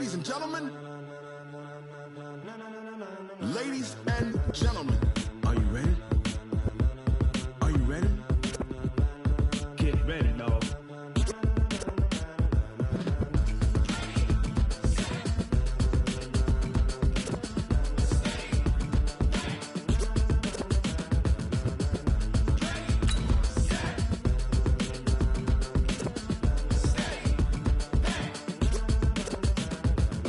Ladies and gentlemen, ladies and gentlemen, are you ready? Are you ready? Get ready, dog.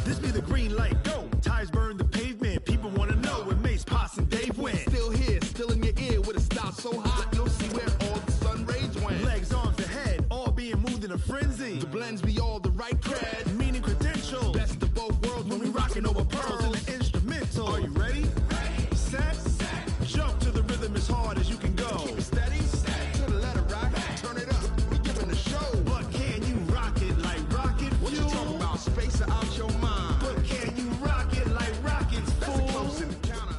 This be the green light, go. Tires burn the pavement. People wanna know where Mace, Potts, and Dave went. Still here, still in your ear with a style so hot, you'll see where all the sun rays went. Legs, arms, the head, all being moved in a frenzy. The blends be all the right cred, meaning credentials. Best of both worlds when we rockin' over pearls in the instrumental. Are you ready? Set, jump to the rhythm as hard as you can go. Keep it steady, to the letter right. Turn it up, we giving the show. But can you rock it like rocket fuel? What you talking about? Space out your mind. But can you rock it like rockets, fool? That's a close encounter.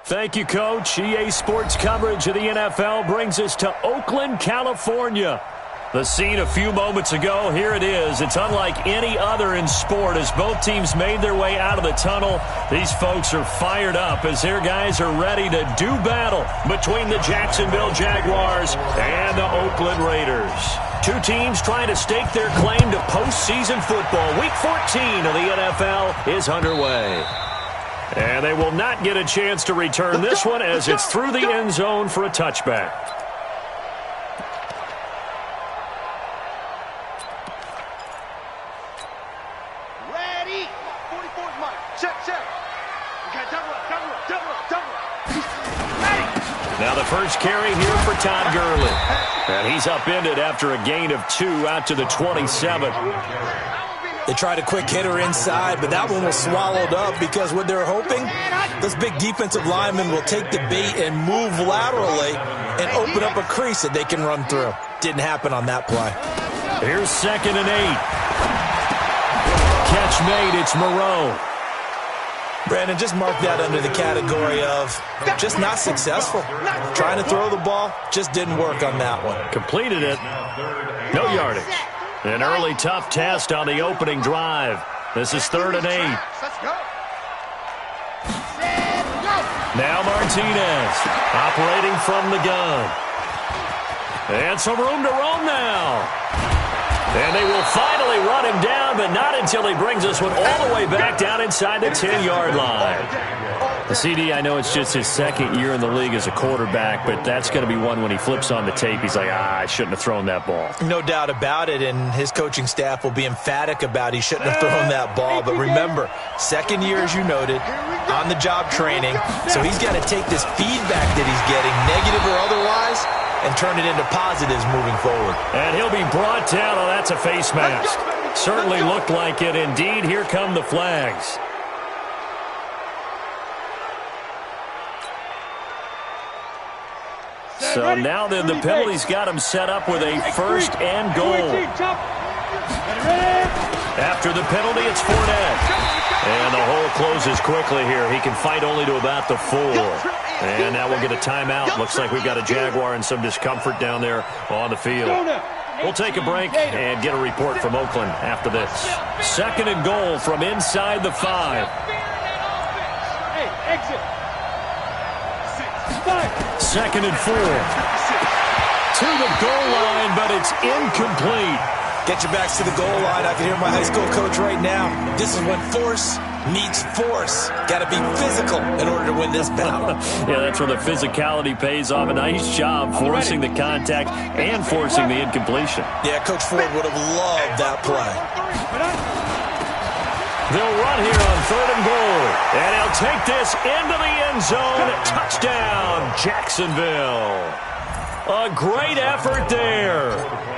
Thank you, Coach. EA Sports coverage of the NFL brings us to Oakland, California. The scene a few moments ago, here it is. It's unlike any other in sport as both teams made their way out of the tunnel. These folks are fired up as their guys are ready to do battle between the Jacksonville Jaguars and the Oakland Raiders. Two teams trying to stake their claim to postseason football. Week 14 of the NFL is underway. And they will not get a chance to return this one as it's through the end zone for a touchback. Ready? 44's Mike. Check. We got double up. Ready? Now the first carry here for Todd Gurley. And he's upended after a gain of 2 out to the 27. They tried a quick hitter inside, but that one was swallowed up because what they're hoping, this big defensive lineman will take the bait and move laterally and open up a crease that they can run through. Didn't happen on that play. Here's 2nd and 8. Catch made, it's Moreau. Brandon, just mark that under the category of just not successful. Trying to throw the ball, just didn't work on that one. Completed it. No yardage. An early tough test on the opening drive. This is 3rd and 8. Let's go. Now Martinez operating from the gun. And some room to roam now. And they will finally run him down, but not until he brings this one all the way back down inside the 10-yard line. The CD, I know it's just his 2nd year in the league as a quarterback, but that's going to be one when he flips on the tape. He's like, I shouldn't have thrown that ball. No doubt about it, and his coaching staff will be emphatic about he shouldn't have thrown that ball. But remember, 2nd year, as you noted, on-the-job training, so he's got to take this feedback that he's getting, negative or otherwise, and turn it into positives moving forward. And he'll be brought down. Oh, that's a face mask. Certainly looked like it. Indeed, here come the flags. So now then the penalty's got him set up with a 1st and goal. After the penalty, it's Fournette. And the hole closes quickly here. He can fight only to about the 4. And now we'll get a timeout. Looks like we've got a Jaguar and some discomfort down there on the field. We'll take a break and get a report from Oakland after this. 2nd and goal from inside the 5. Hey, exit. 2nd and 4. To the goal line, but it's incomplete. Get your backs to the goal line. I can hear my high school coach right now. This is when force meets force. Got to be physical in order to win this battle. Yeah, that's where the physicality pays off. A nice job forcing the contact and forcing the incompletion. Yeah, Coach Ford would have loved that play. They'll run here on 3rd and goal. And he'll take this into the end zone. Touchdown, Jacksonville. A great effort there.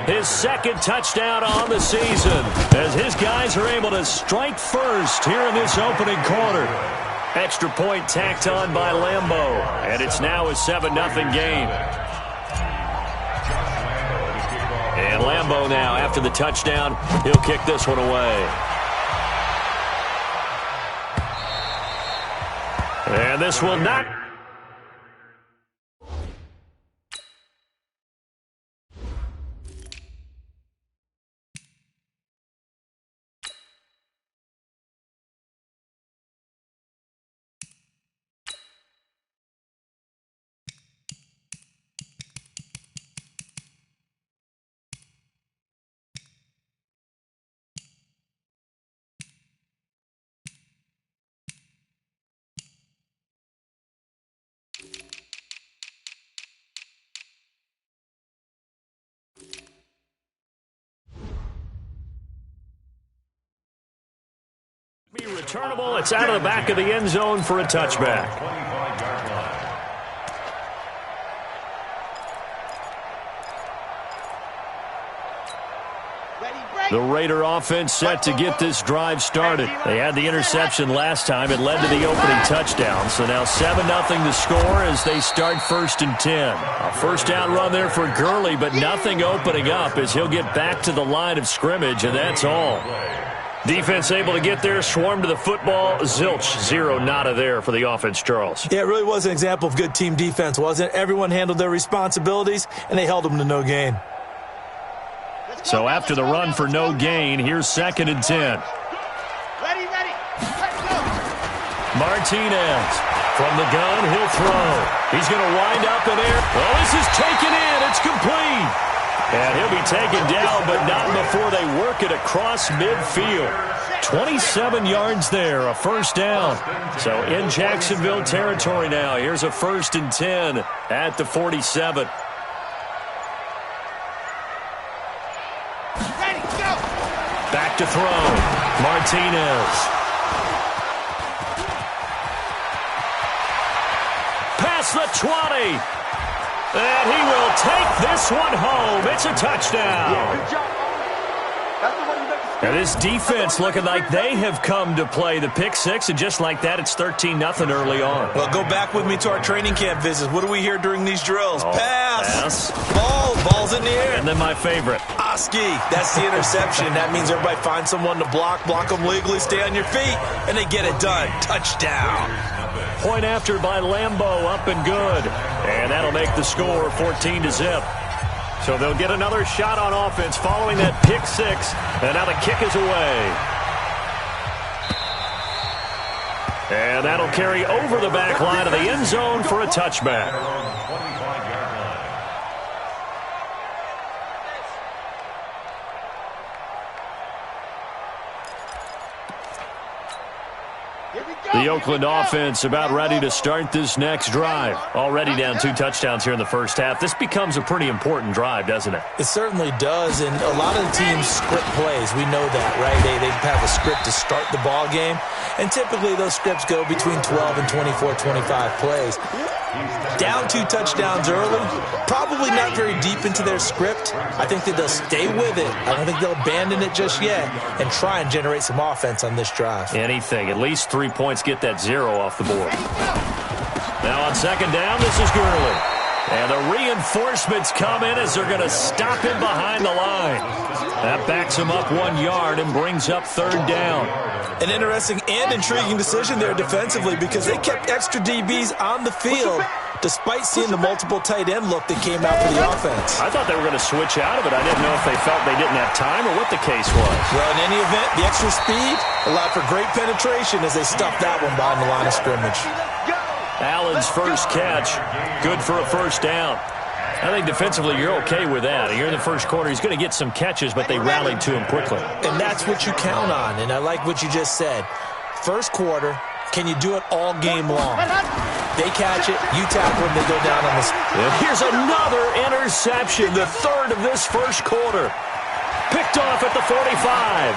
His 2nd touchdown on the season as his guys are able to strike first here in this opening quarter. Extra point tacked on by Lambeau. And it's now a 7-0 game. And Lambeau now, after the touchdown, he'll kick this one away. And this will not... Returnable, it's out of the back of the end zone for a touchback. The Raider offense set to get this drive started. They had the interception last time. It led to the opening touchdown. So now 7-0 to score as they start 1st and 10. A first down run there for Gurley, but nothing opening up as he'll get back to the line of scrimmage, and that's all. Defense able to get there, swarm to the football. Zilch, 0 nada there for the offense, Charles. Yeah, it really was an example of good team defense, wasn't it? Everyone handled their responsibilities, and they held them to no gain. So after the run for no gain, here's 2nd and 10. Ready. Let's go. Martinez from the gun, he'll throw. He's going to wind up in air. Well, this is taken in. It's complete. And he'll be taken down, but not before they work it across midfield. 27 yards there, a first down. So in Jacksonville territory now. Here's a 1st and 10 at the 47. Back to throw. Martinez. Past the 20. And he will take this one home. It's a touchdown. Good job. That's the one you make the And this defense looking like they have come to play the pick six, and just like that, it's 13-0 early on. Well, go back with me to our training camp visits. What do we hear during these drills? Pass. Ball's in the air. And then my favorite. Oski, that's the interception. That means everybody finds someone to block them legally, stay on your feet, and they get it done. Touchdown. Point after by Lambeau, up and good. And that'll make the score 14-0. So they'll get another shot on offense following that pick six. And now the kick is away. And that'll carry over the back line of the end zone for a touchback. The Oakland offense about ready to start this next drive. Already down 2 touchdowns here in the first half. This becomes a pretty important drive, doesn't it? It certainly does, and a lot of the teams script plays. We know that, right? They have a script to start the ball game, and typically those scripts go between 12 and 24, 25 plays. Down 2 touchdowns early, probably not very deep into their script. I think that they'll stay with it. I don't think they'll abandon it just yet and try and generate some offense on this drive. Anything. At least 3 points, get that 0 off the board. Now on second down, this is Gurley. And the reinforcements come in as they're going to stop him behind the line. That backs him up 1 yard and brings up 3rd down. An interesting and intriguing decision there defensively because they kept extra DBs on the field despite seeing the multiple tight end look that came out for the offense. I thought they were going to switch out of it. I didn't know if they felt they didn't have time or what the case was. Well, in any event, the extra speed allowed for great penetration as they stuffed that one behind the line of scrimmage. Allen's first catch, good for a first down. I think defensively you're okay with that. Here in the first quarter, he's going to get some catches, but they rallied to him quickly. And that's what you count on, and I like what you just said. First quarter, can you do it all game long? They catch it, you tackle them, they go down on this. And here's another interception, the 3rd of this first quarter. Picked off at the 45.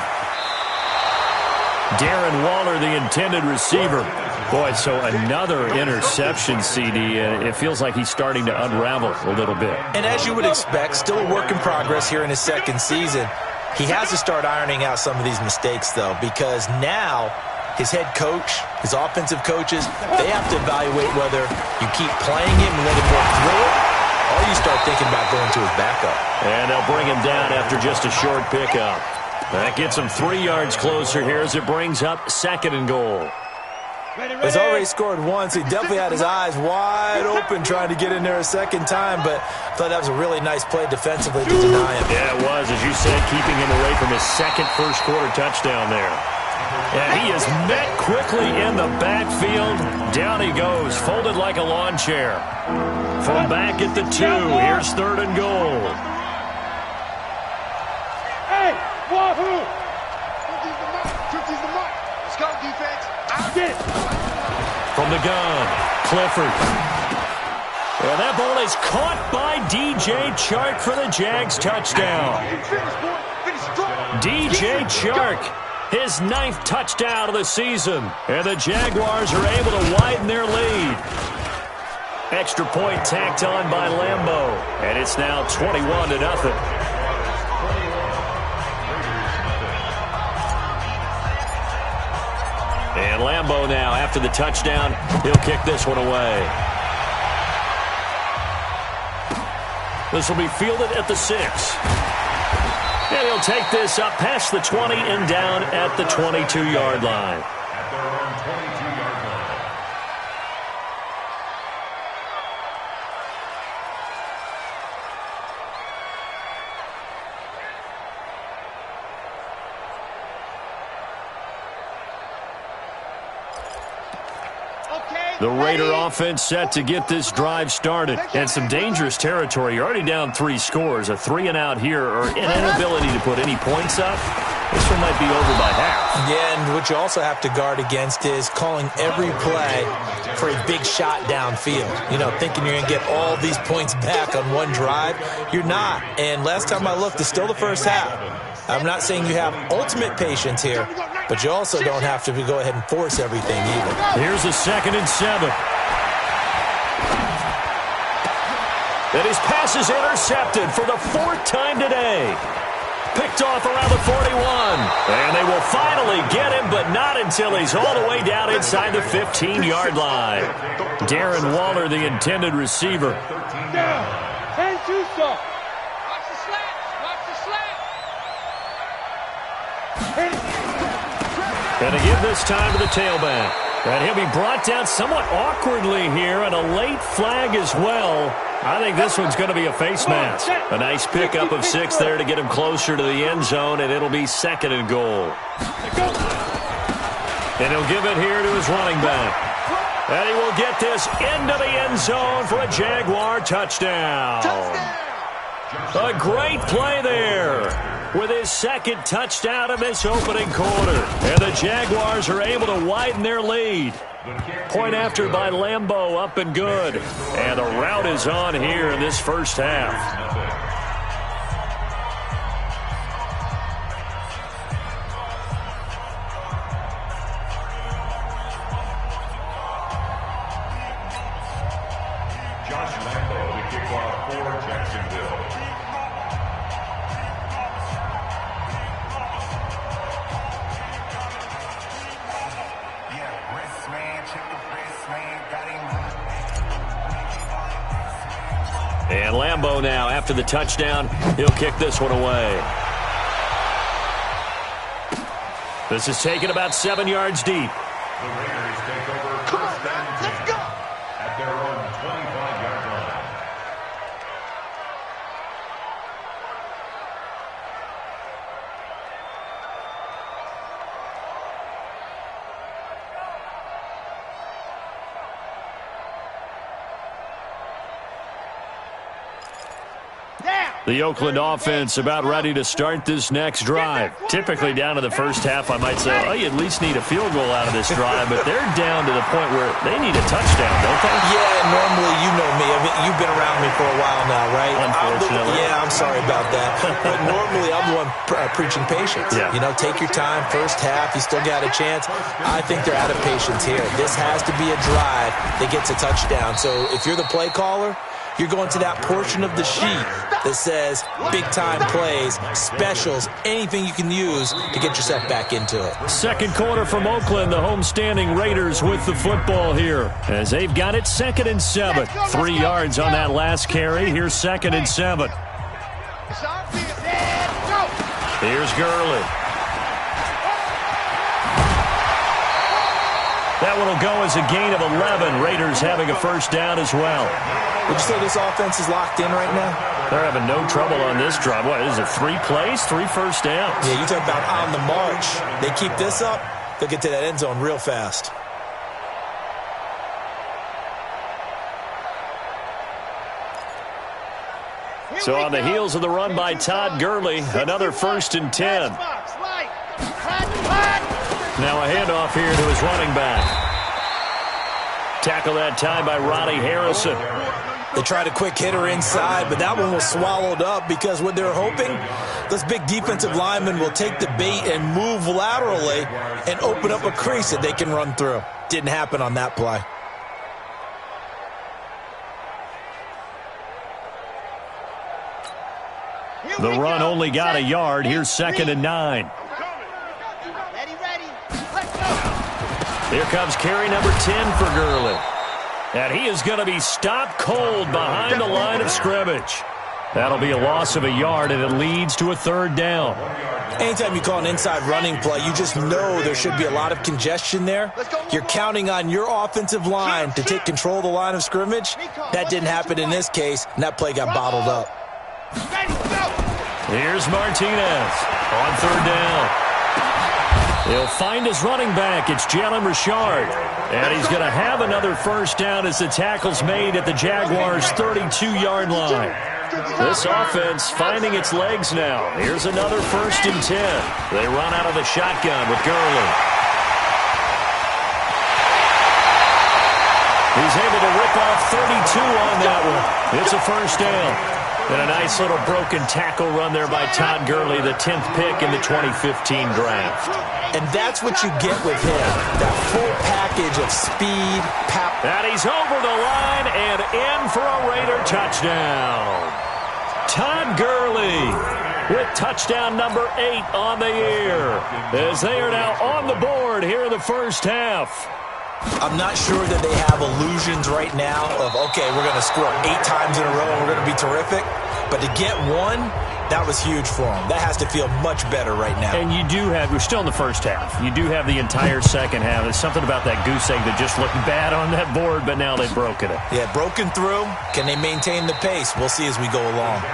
Darren Waller, the intended receiver. Boy, so another interception, CD. It feels like he's starting to unravel a little bit. And as you would expect, still a work in progress here in his second season. He has to start ironing out some of these mistakes, though, because now his head coach, his offensive coaches, they have to evaluate whether you keep playing him and let him work through it, or you start thinking about going to his backup. And they'll bring him down after just a short pickup. That gets him 3 yards closer here as it brings up 2nd and goal. He's already scored once. He definitely had his eyes wide open trying to get in there a second time, but I thought that was a really nice play defensively to deny him. Yeah, it was, as you said, keeping him away from his second first-quarter touchdown there. And he is met quickly in the backfield. Down he goes, folded like a lawn chair. From back at the 2, here's 3rd and goal. Hey, wahoo! 50's the mark. Let's go, defense. Out it. From the gun, Clifford. And that ball is caught by DJ Chark for the Jags touchdown. Finish, boy. Finish strong. DJ Chark his 9th touchdown of the season. And the Jaguars are able to widen their lead. Extra point tacked on by Lambeau. And it's now 21-0. And Lambeau now, after the touchdown, he'll kick this one away. This will be fielded at the 6. And he'll take this up past the 20 and down at the 22-yard line. At their own 22-yard line. The Raider offense set to get this drive started. And some dangerous territory. You're already down 3 scores. A 3-and-out here or an inability to put any points up. This one might be over by half. Yeah, and what you also have to guard against is calling every play for a big shot downfield. You know, thinking you're going to get all these points back on one drive. You're not. And last time I looked, it's still the first half. I'm not saying you have ultimate patience here, but you also don't have to go ahead and force everything either. Here's a 2nd and 7. And his pass is intercepted for the 4th time today. Picked off around the 41. And they will finally get him, but not until he's all the way down inside the 15-yard line. Darren Waller, the intended receiver. And Tusa. And to give this time to the tailback. And he'll be brought down somewhat awkwardly here, and a late flag as well. I think this one's going to be a face mask. A nice pickup of 6 there to get him closer to the end zone, and it'll be 2nd and goal. And he'll give it here to his running back. And he will get this into the end zone for a Jaguar touchdown. A great play there with his 2nd touchdown of this opening quarter. And the Jaguars are able to widen their lead. Point after by Lambeau, up and good. And the route is on here in this first half. And Lambeau now, after the touchdown, he'll kick this one away. This is taken about 7 yards deep. The Raiders take over first and 10 at their own 25-yard line. The Oakland offense about ready to start this next drive. Typically down to the first half, I might say, oh, you at least need a field goal out of this drive, but they're down to the point where they need a touchdown, don't they? Yeah, normally, you know me. I mean, you've been around me for a while now, right? Unfortunately. I'm sorry about that. But normally, I'm the one preaching patience. Yeah. You know, take your time. First half, you still got a chance. I think they're out of patience here. This has to be a drive that gets a touchdown. So if you're the play caller, you're going to that portion of the sheet that says big-time plays, specials, anything you can use to get yourself back into it. Second quarter from Oakland, the homestanding Raiders with the football here as they've got it 2nd and 7. 3 yards on that last carry. Here's 2nd and 7. Here's Gurley. That one will go as a gain of 11. Raiders having a first down as well. Would you say this offense is locked in right now? They're having no trouble on this drive. What, is it 3 plays, 3 first downs? Yeah, you talk about on the march. They keep this up, they'll get to that end zone real fast. So on the heels of the run by Todd Gurley, another 1st and 10. Now a handoff here to his running back. Tackle that time by Ronnie Harrison. They tried a quick hitter inside, but that one was swallowed up because what they're hoping, those big defensive linemen will take the bait and move laterally and open up a crease that they can run through. Didn't happen on that play. The run only got a yard. Here's 2nd and 9. Here comes carry number 10 for Gurley. And he is going to be stopped cold behind the line of scrimmage. That'll be a loss of a yard, and it leads to a 3rd down. Anytime you call an inside running play, you just know there should be a lot of congestion there. You're counting on your offensive line to take control of the line of scrimmage. That didn't happen in this case, and that play got bottled up. Here's Martinez on 3rd down. He'll find his running back. It's Jalen Richard. And he's going to have another 1st down as the tackle's made at the Jaguars' 32-yard line. This offense finding its legs now. Here's another 1st and 10. They run out of the shotgun with Gurley. He's able to rip off 32 on that one. It's a 1st down. And a nice little broken tackle run there by Todd Gurley, the 10th pick in the 2015 draft. And that's what you get with him, that full package of speed, power. And he's over the line and in for a Raider touchdown. Todd Gurley with touchdown number 8 on the year, as they are now on the board here in the 1st half. I'm not sure that they have illusions right now of, okay, we're going to score 8 times in a row and we're going to be terrific. But to get one, that was huge for them. That has to feel much better right now. And you do have, we're still in the 1st half. You do have the entire 2nd half. There's something about that goose egg that just looked bad on that board, but now they've broken it. Yeah, broken through. Can they maintain the pace? We'll see as we go along.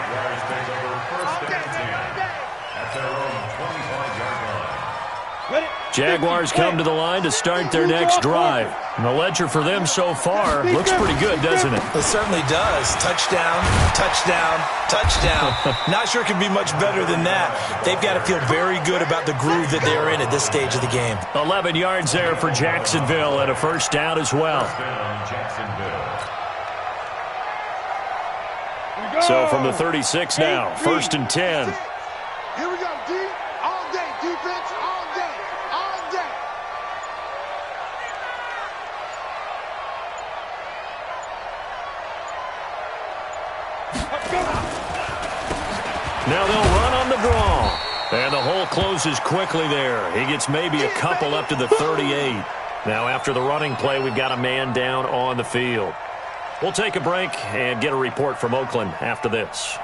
Jaguars come to the line to start their next drive. And the ledger for them so far looks pretty good, doesn't it? It certainly does. Touchdown, touchdown, touchdown. Not sure it can be much better than that. They've got to feel very good about the groove that they're in at this stage of the game. 11 yards there for Jacksonville and a 1st down as well. So from the 36 now, 1st and 10. Here we go, D. All day, defense, all day, all day. Now they'll run on the draw. And the hole closes quickly there. He gets maybe a couple up to the 38. Now after the running play, we've got a man down on the field. We'll take a break and get a report from Oakland after this.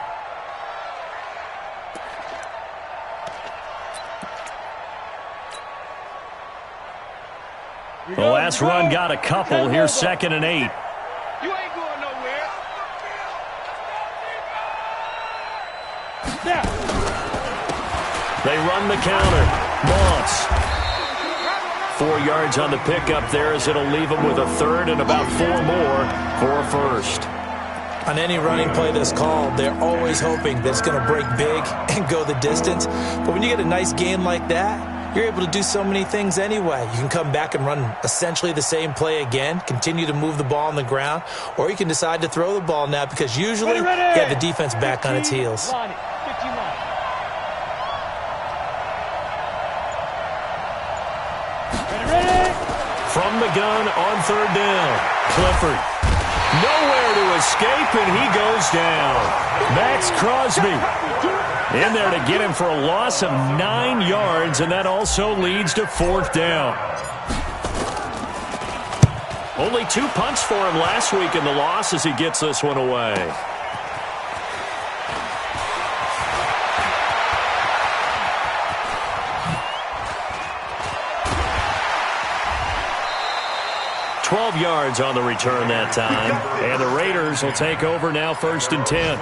The last run got a couple. Here's 2nd and 8. You ain't going nowhere. They run the counter. Moss. 4 yards on the pickup there as it'll leave them with a 3rd and about 4 more for a 1st. On any running play that's called, they're always hoping that it's going to break big and go the distance. But when you get a nice game like that, you're able to do so many things anyway. You can come back and run essentially the same play again, continue to move the ball on the ground, or you can decide to throw the ball now because usually you have the defense back on its heels. From the gun on 3rd down, Clifford. Nowhere to escape, and he goes down. Max Crosby in there to get him for a loss of 9 yards, and that also leads to 4th down. Only 2 punts for him last week in the loss as he gets this one away. Yards on the return that time, and the Raiders will take over now 1st and 10.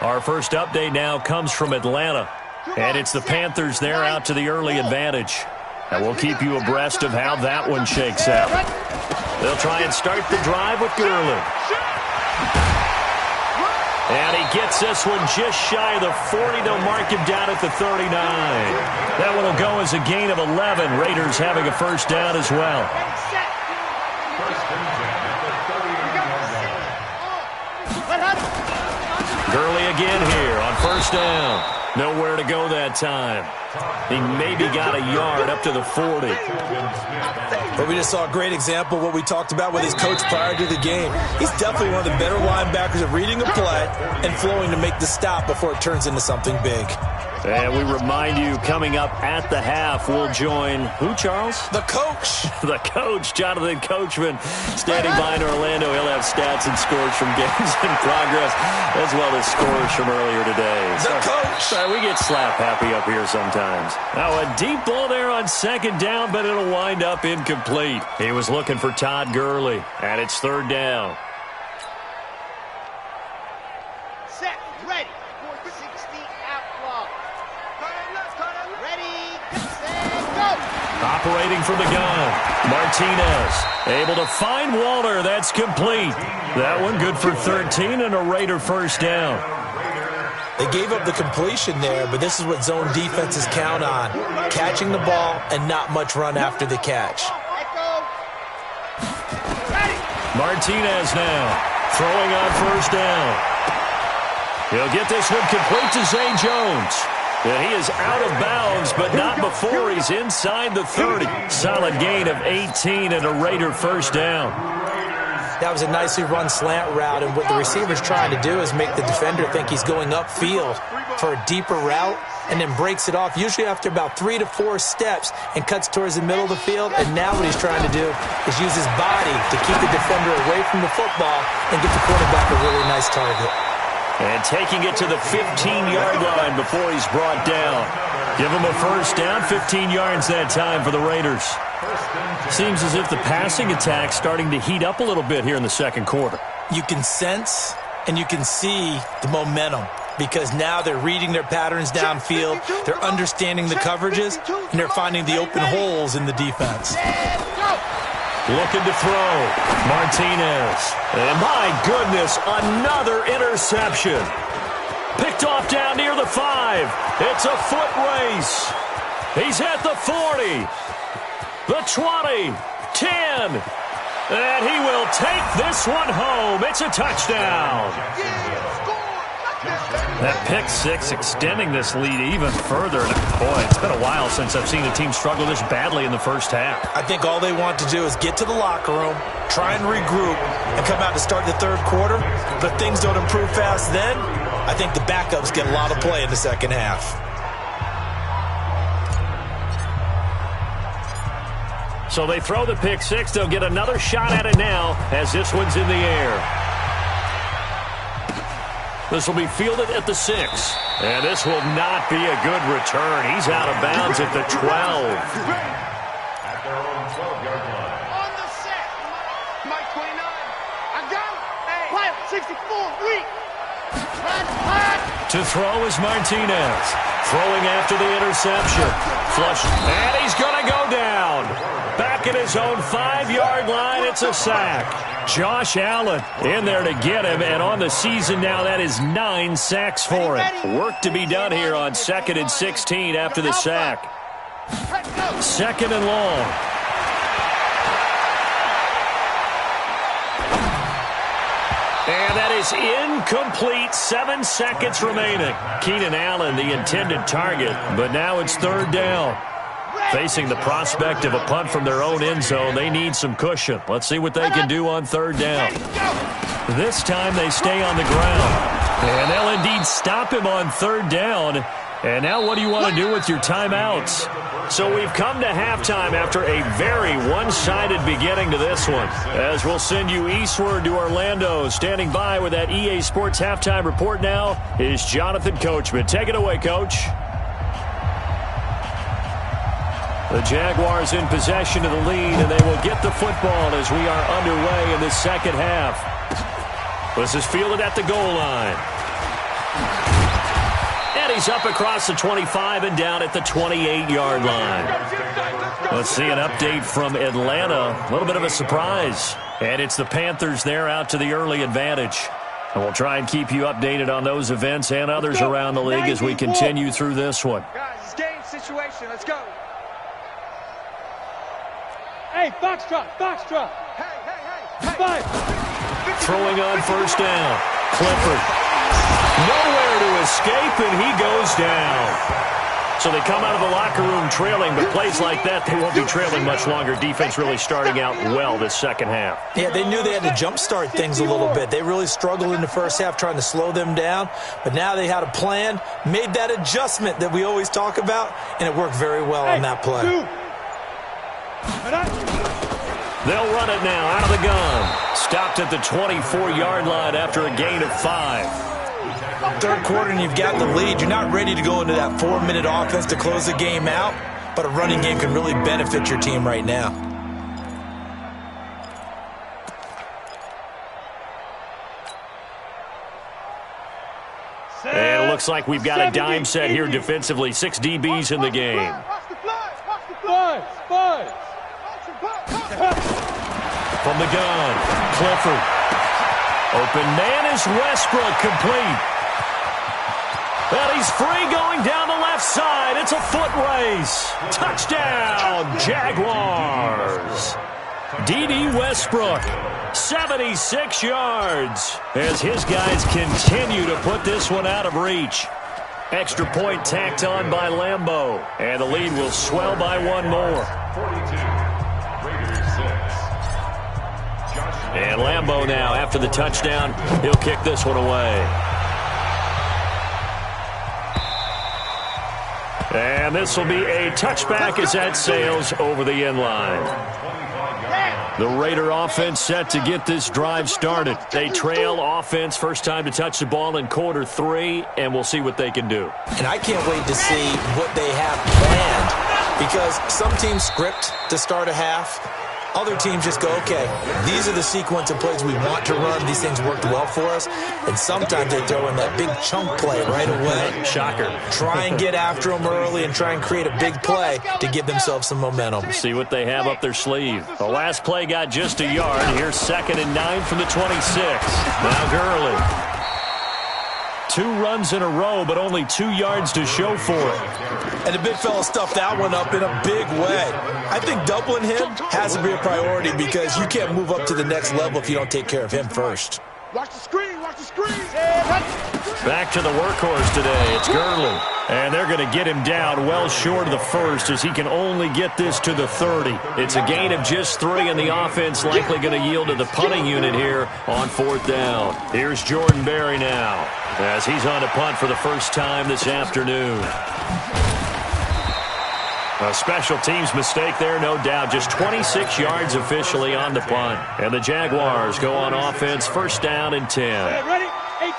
Our first update now comes from Atlanta, and it's the Panthers there out to the early advantage. And we'll keep you abreast of how that one shakes out. They'll try and start the drive with Gurley. And he gets this one just shy of the 40. They'll mark him down at the 39. That one will go as a gain of 11. Raiders having a 1st down as well. again here on first down. Nowhere to go that time. He maybe got a yard up to the 40. But we just saw a great example of what we talked about with his coach prior to the game. He's definitely one of the better linebackers at reading a play and flowing to make the stop before it turns into something big. And we remind you, coming up at the half, we'll join who, Charles? The coach. The coach, Jonathan Coachman, standing by in Orlando. He'll have stats and scores from games in progress, as well as scores from earlier today. The coach. Sorry, we get slap happy up here sometimes. Now, a deep ball there on second down, but it'll wind up incomplete. He was looking for Todd Gurley, and it's third down. Set, ready. 460 outlaw. Ready, set, go. Operating from the gun, Martinez able to find Waller. That's complete. That one good for 13 and a Raider first down. They gave up the completion there, but this is what zone defenses count on. Catching the ball and not much run after the catch. Martinez now throwing on first down. He'll get this one complete to Zay Jones. And he is out of bounds, but not before he's inside the 30. Solid gain of 18 and a Raider first down. That was a nicely run slant route, and what the receiver's trying to do is make the defender think he's going upfield for a deeper route and then breaks it off, usually after about 3 to 4 steps, and cuts towards the middle of the field. And now what he's trying to do is use his body to keep the defender away from the football and get the quarterback a really nice target. And taking it to the 15-yard line before he's brought down. Give him a first down, 15 yards that time for the Raiders. Seems as if the passing attack's starting to heat up a little bit here in the second quarter. You can sense and you can see the momentum because now they're reading their patterns downfield, they're understanding the coverages, and they're finding the open holes in the defense. Looking to throw. Martinez. And my goodness, another interception. Picked off down near the 5. It's a foot race. He's at the 40. The 20. 10. And he will take this one home. It's a touchdown. That pick six extending this lead even further. And boy, it's been a while since I've seen a team struggle this badly in the first half. I think all they want to do is get to the locker room, try and regroup, and come out to start the third quarter. But if things don't improve fast then, I think the backups get a lot of play in the second half. So they throw the pick six. They'll get another shot at it now as this one's in the air. This will be fielded at the 6. And this will not be a good return. He's out of bounds at the 12. At their own 12-yard line. On the set. Mike 29. I got him. Hey. Pilot 64. Weak. To throw is Martinez. Throwing after the interception. Flush. And he's going to go down. Back at his own 5-yard line. It's a sack. Josh Allen in there to get him, and on the season now, that is 9 sacks for him. Work to be done here on 2nd and 16 after the sack. 2nd and long. And that is incomplete. 7 seconds remaining. Keenan Allen, the intended target, but now it's third down. Facing the prospect of a punt from their own end zone, they need some cushion. Let's see what they can do on third down. This time they stay on the ground. And they'll indeed stop him on third down. And now what do you want to do with your timeouts? So we've come to halftime after a very one-sided beginning to this one. As we'll send you eastward to Orlando. Standing by with that EA Sports halftime report now is Jonathan Coachman. Take it away, Coach. The Jaguars in possession of the lead, and they will get the football as we are underway in the second half. This is fielded at the goal line. And he's up across the 25 and down at the 28-yard line. Let's see an update from Atlanta. A little bit of a surprise. And it's the Panthers there out to the early advantage. And we'll try and keep you updated on those events and others around the league as we continue through this one. Guys, it's game situation. Let's go. Hey, Foxtrot, Foxtrot. Hey. 5. Throwing on first down. Clifford. Nowhere to escape, and he goes down. So they come out of the locker room trailing, but plays like that, they won't be trailing much longer. Defense really starting out well this second half. Yeah, they knew they had to jumpstart things a little bit. They really struggled in the first half trying to slow them down, but now they had a plan, made that adjustment that we always talk about, and it worked very well on that play. They'll run it now out of the gun. Stopped at the 24-yard line after a gain of 5. Third quarter and you've got the lead. You're not ready to go into that 4-minute offense to close the game out, but a running game can really benefit your team right now. And it looks like we've got a dime set here defensively. 6 DBs in the game. From the gun, Clifford. Open man is Westbrook, complete. And he's free going down the left side. It's a foot race. Touchdown, Jaguars. D.D. Westbrook, 76 yards, as his guys continue to put this one out of reach. Extra point tacked on by Lambeau, and the lead will swell by one more. 42, Raiders 6. And Lambeau now, after the touchdown, he'll kick this one away. And this will be a touchback as that sails over the end line. The Raider offense set to get this drive started. They trail offense, first time to touch the ball in quarter 3, and we'll see what they can do. And I can't wait to see what they have planned, because some teams script to start a half. Other teams just go, okay, these are the sequence of plays we want to run. These things worked well for us. And sometimes they throw in that big chunk play right away. Shocker. Try and get after them early and try and create a big play to give themselves some momentum. See what they have up their sleeve. The last play got just a yard. Here's 2nd and 9 from the 26. Now Gurley. 2 runs in a row, but only 2 yards to show for it. And the big fella stuffed that one up in a big way. I think doubling him has to be a priority, because you can't move up to the next level if you don't take care of him first. Watch the screen, watch the screen. Back to the workhorse today. It's Gurley. And they're going to get him down well short of the first, as he can only get this to the 30. It's a gain of just 3, and the offense likely going to yield to the punting unit here on 4th down. Here's Jordan Berry now, as he's on to punt for the first time this afternoon. A special teams mistake there, no doubt. Just 26 yards officially on the punt. And the Jaguars go on offense, 1st down and 10.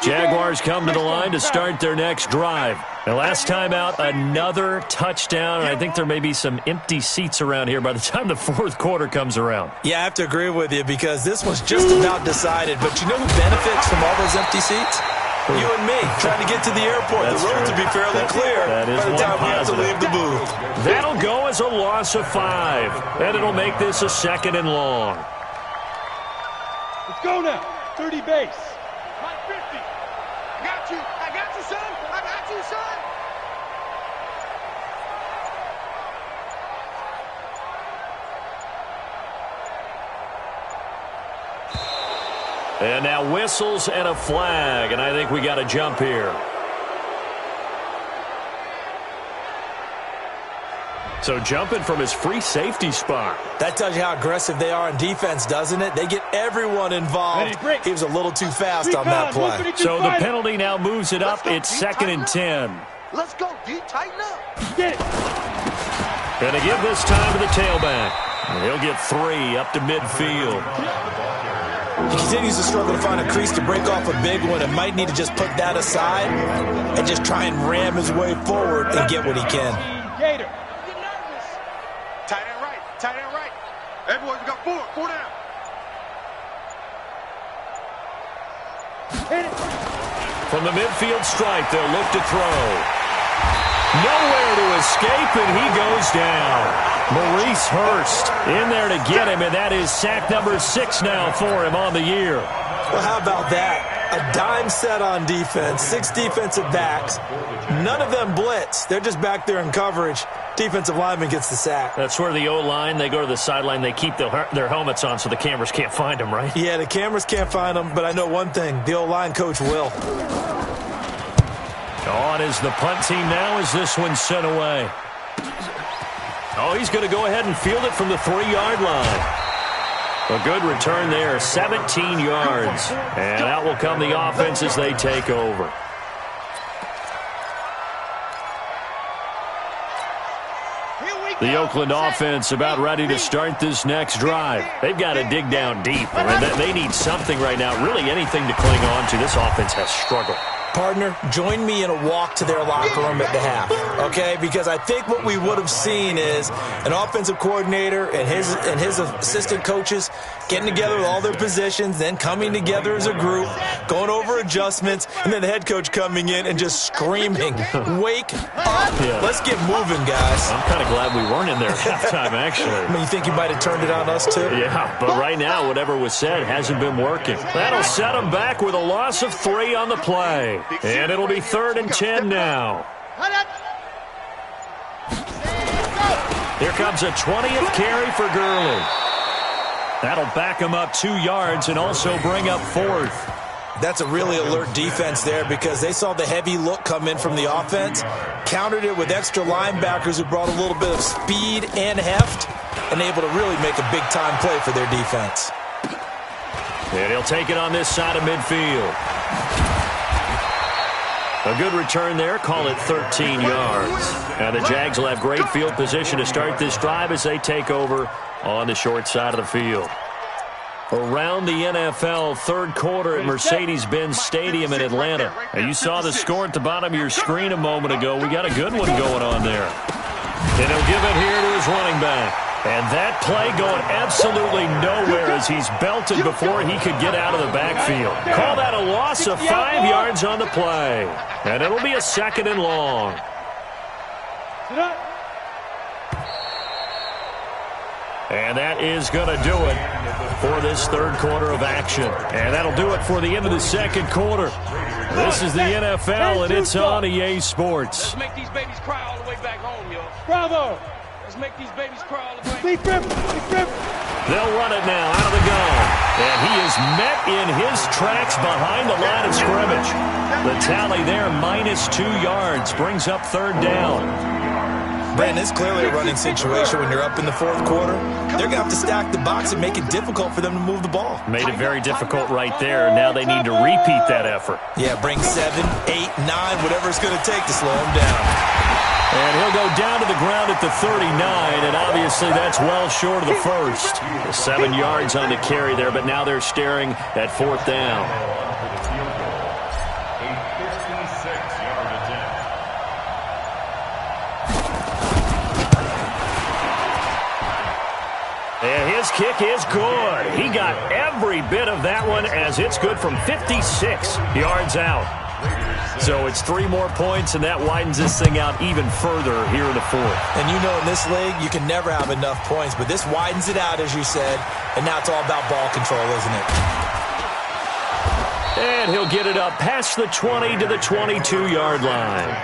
Jaguars come to the line to start their next drive. And last time out, another touchdown. And I think there may be some empty seats around here by the time the 4th quarter comes around. Yeah, I have to agree with you, because this was just about decided. But you know who benefits from all those empty seats? You and me, trying to get to the airport. That's the roads true. will be fairly clear by the time we have to leave the booth. That'll go as a loss of 5. And it'll make this a 2nd and long. Let's go now. 30 base. 50. I got you, son. I got you, son. And now whistles and a flag, and I think we got a jump here. So jumping from his free safety spot. That tells you how aggressive they are on defense, doesn't it? They get everyone involved. He was a little too fast on that play. So the penalty now moves it up. It's 2nd and 10. Let's go, D. Tighten up. Get it. Going to give this time to the tailback. And he'll get 3 up to midfield. He continues to struggle to find a crease to break off a big one, and might need to just put that aside and just try and ram his way forward and get what he can. Gator. Don't get nervous. Tight end right. Tight end right. Everyone, we got 4. 4 down. Hit it. From the midfield stripe, they'll look to throw. Nowhere to escape, and he goes down. Maurice Hurst in there to get him, and that is sack number 6 now for him on the year. Well, how about that? a dime set on defense, 6 defensive backs. None of them blitz. They're just back there in coverage. Defensive lineman gets the sack. That's where the O-line, they go to the sideline, they keep their helmets on so the cameras can't find them, right? Yeah, the cameras can't find them, but I know one thing. The O-line coach will. On is the punt team now as this one's sent away. Oh, he's going to go ahead and field it from the 3-yard line. A good return there, 17 yards. And out will come the offense as they take over. The Oakland offense about ready to start this next drive. They've got to dig down deep. I mean, they need something right now, really anything to cling on to. This offense has struggled. Partner, join me in a walk to their locker room at the half, okay? Because I think what we would have seen is an offensive coordinator and his assistant coaches getting together with all their positions, then coming together as a group, going over adjustments, and then the head coach coming in and just screaming, "Wake up! Yeah. Let's get moving, guys." I'm kind of glad we weren't in there at halftime, actually. I mean, you think you might have turned it on us, too? Yeah, but right now, whatever was said hasn't been working. That'll set them back with a loss of 3 on the play. And it'll be 3rd and 10 now. Here comes a 20th carry for Gurley. That'll back him up 2 yards and also bring up 4th. That's a really alert defense there because they saw the heavy look come in from the offense, countered it with extra linebackers who brought a little bit of speed and heft, and able to really make a big-time play for their defense. And he'll take it on this side of midfield. A good return there, call it 13 yards. Now the Jags will have great field position to start this drive as they take over on the short side of the field. Around the NFL, 3rd quarter at Mercedes-Benz Stadium in Atlanta. Now you saw the score at the bottom of your screen a moment ago. We got a good one going on there. And he'll give it here to his running back. And that play going absolutely nowhere as he's belted before he could get out of the backfield. Call that a loss of 5 yards on the play. And it'll be a 2nd and long. And that is going to do it for this 3rd quarter of action. And that'll do it for the end of the 2nd quarter. This is the NFL, and it's on EA Sports. Let's make these babies cry all the way back home, yo. Bravo! Let's make these babies cry all the way. Deep grip! They'll run it now out of the gun. And he is met in his tracks behind the line of scrimmage. The tally there, -2 yards, brings up 3rd down. Brandon, it's clearly a running situation when you're up in the 4th quarter. They're going to have to stack the box and make it difficult for them to move the ball. Made it very difficult right there. Now they need to repeat that effort. Yeah, bring 7, 8, 9, whatever it's going to take to slow them down. And he'll go down to the ground at the 39, and obviously that's well short of the first. 7 yards on the carry there, but now they're staring at 4th down. And his kick is good. He got every bit of that one as it's good from 56 yards out. So it's 3 more points, and that widens this thing out even further here in the 4th. And you know in this league, you can never have enough points, but this widens it out, as you said, and now it's all about ball control, isn't it? And he'll get it up past the 20 to the 22-yard line.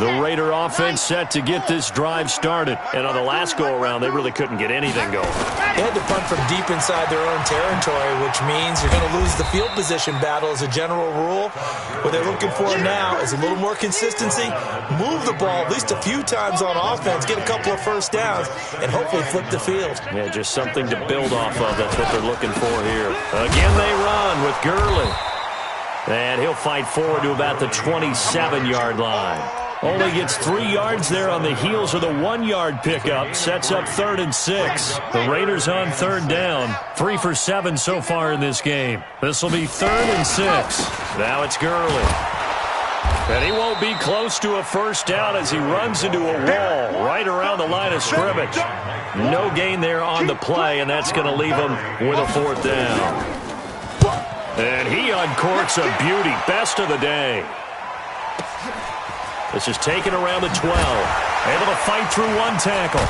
The Raider offense set to get this drive started. And on the last go-around, they really couldn't get anything going. They had to punt from deep inside their own territory, which means you're going to lose the field position battle as a general rule. What they're looking for now is a little more consistency, move the ball at least a few times on offense, get a couple of first downs, and hopefully flip the field. Yeah, just something to build off of. That's what they're looking for here. Again, they run with Gurley. And he'll fight forward to about the 27-yard line. Only gets 3 yards there on the heels of the 1-yard pickup. Sets up 3rd and 6. The Raiders on 3rd down. 3 for 7 so far in this game. This will be 3rd and 6. Now it's Gurley. And he won't be close to a first down as he runs into a wall right around the line of scrimmage. No gain there on the play, and that's going to leave him with a 4th down. And he uncorks a beauty. Best of the day. This is taken around the 12. Able to fight through one tackle.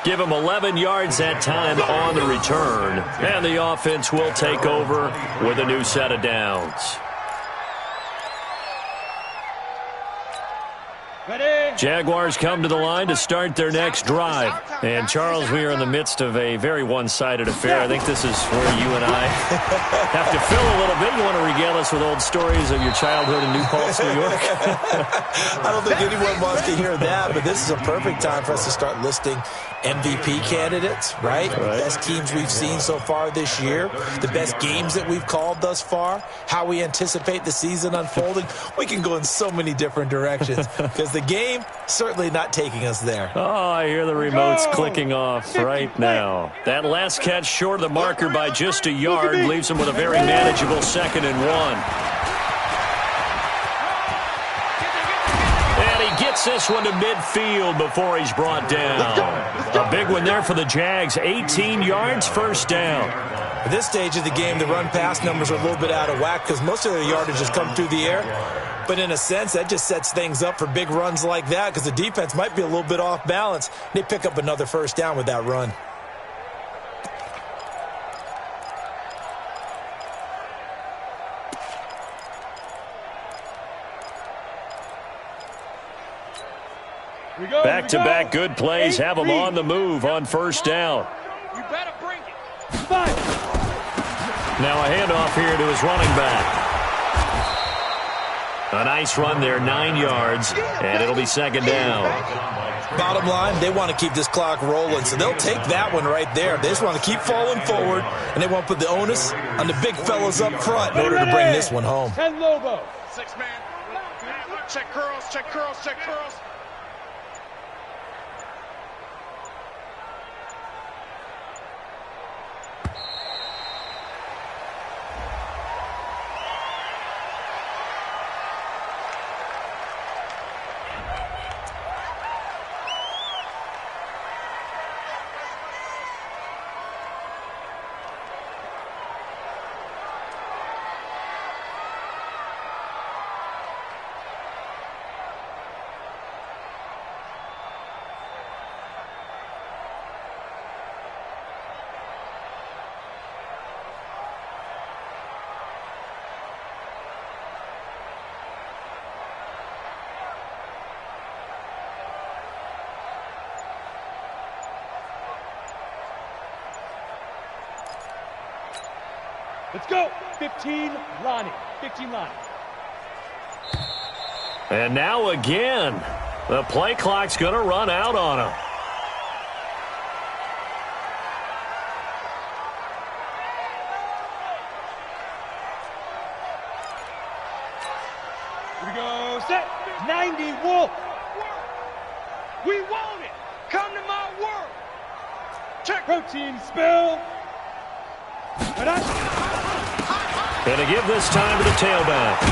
Give him 11 yards that time on the return. And the offense will take over with a new set of downs. Jaguars come to the line to start their next drive. And, Charles, we are in the midst of a very one-sided affair. I think this is where you and I have to fill a little bit. You want to regale us with old stories of your childhood in New Paltz, New York? I don't think anyone wants to hear that, but this is a perfect time for us to start listing MVP candidates, right? The best teams we've seen so far this year, the best games that we've called thus far, how we anticipate the season unfolding. We can go in so many different directions because the game certainly not taking us there. Oh, I hear the remotes clicking off right now. That last catch short of the marker by just a yard leaves him with a very manageable 2nd and 1. Gets this one to midfield before he's brought down. A big one there for the Jags. 18 yards, first down. At this stage of the game, the run-pass numbers are a little bit out of whack because most of the yardage has come through the air. But in a sense, that just sets things up for big runs like that because the defense might be a little bit off balance. They pick up another first down with that run. Back-to-back good plays have them on the move on first down. You better bring it. Now a handoff here to his running back. A nice run there, 9 yards, and it'll be 2nd down. Bottom line, they want to keep this clock rolling, so they'll take that one right there. They just want to keep falling forward, and they want to put the onus on the big fellas up front in order to bring this one home. 10 Lobo. 6 man. Check curls, check curls, check curls. Let's go. 15, Lonnie. 15, Lonnie. And now again, the play clock's going to run out on him. Here we go. Set. 90, Wolf. We want it. Come to my world. Check. Protein spill. Going to give this time to the tailback.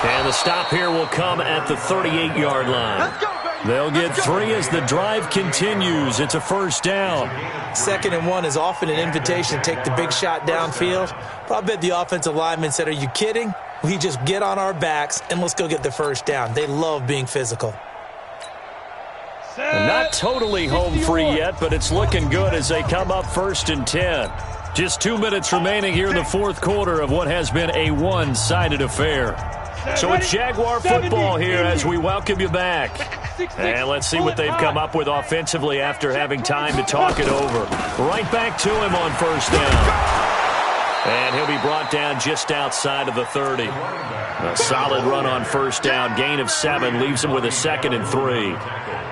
And the stop here will come at the 38-yard line. They'll get 3 as the drive continues. It's a first down. 2nd and 1 is often an invitation to take the big shot downfield. But I bet the offensive lineman said, are you kidding? We just get on our backs and let's go get the first down. They love being physical. Not totally home free yet, but it's looking good as they come up 1st and 10. Just 2 minutes remaining here in the 4th quarter of what has been a one-sided affair. So it's Jaguar football here as we welcome you back. And let's see what they've come up with offensively after having time to talk it over. Right back to him on first down. And he'll be brought down just outside of the 30. A solid run on first down. Gain of 7 leaves him with a 2nd and 3.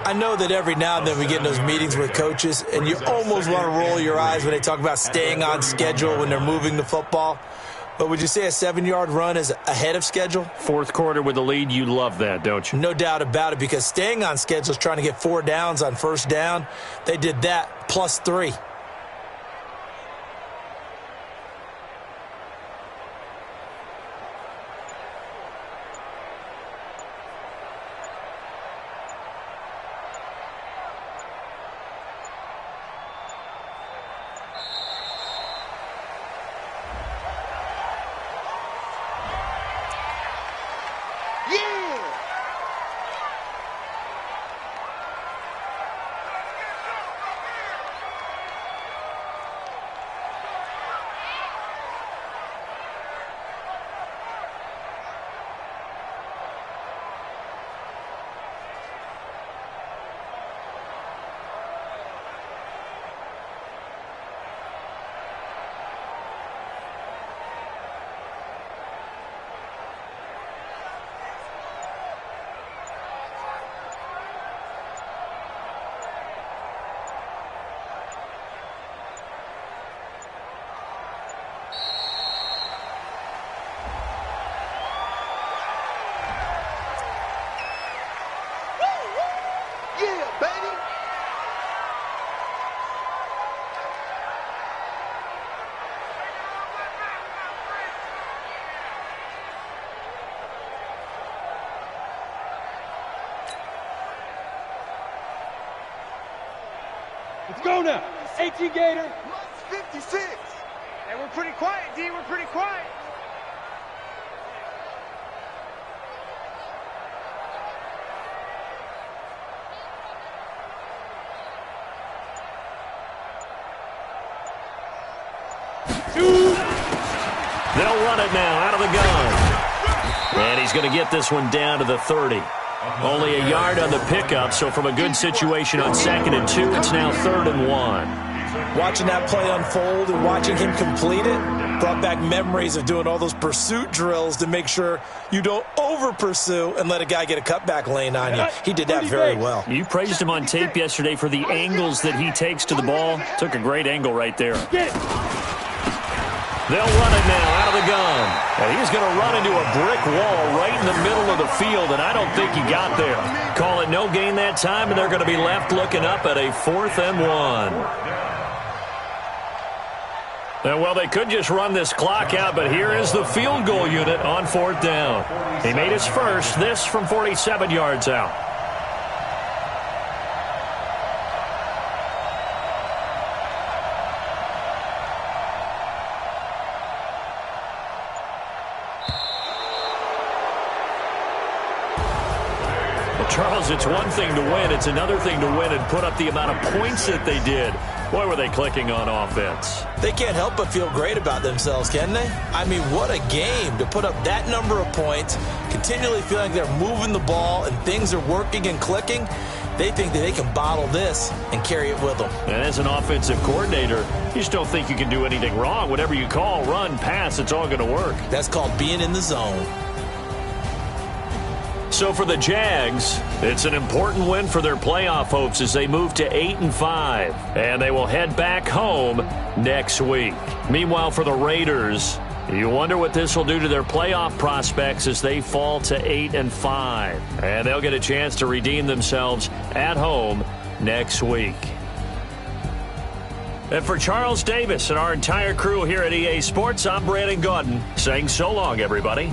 I know that every now and then we get in those meetings with coaches, and you almost want to roll your eyes when they talk about staying on schedule when they're moving the football. But would you say a 7-yard run is ahead of schedule? 4th quarter with the lead, you love that, don't you? No doubt about it, because staying on schedule is trying to get 4 downs on first down. They did that plus 3. Let's go now. 18 Gator. 56. Hey, we're pretty quiet, D. We're pretty quiet. They'll run it now out of the gun. And he's going to get this one down to the 30. Only a yard on the pickup, so from a good situation on 2nd and 2, it's now 3rd and 1. Watching that play unfold and watching him complete it brought back memories of doing all those pursuit drills to make sure you don't over-pursue and let a guy get a cutback lane on you. He did that very well. You praised him on tape yesterday for the angles that he takes to the ball. Took a great angle right there. They'll run it now out of the gun. And he's going to run into a brick wall right in the middle of the field, and I don't think he got there. Call it no gain that time, and they're going to be left looking up at a 4th and 1. And, well, they could just run this clock out, but here is the field goal unit on 4th down. He made his first, this from 47 yards out. Charles, it's one thing to win. It's another thing to win and put up the amount of points that they did. Boy, were they clicking on offense. They can't help but feel great about themselves, can they? I mean, what a game to put up that number of points, continually feeling they're moving the ball and things are working and clicking. They think that they can bottle this and carry it with them. And as an offensive coordinator, you just don't think you can do anything wrong. Whatever you call, run, pass, it's all going to work. That's called being in the zone. So for the Jags, it's an important win for their playoff hopes as they move to 8-5, and they will head back home next week. Meanwhile, for the Raiders, you wonder what this will do to their playoff prospects as they fall to 8-5, and they'll get a chance to redeem themselves at home next week. And for Charles Davis and our entire crew here at EA Sports, I'm Brandon Gaudin saying so long, everybody.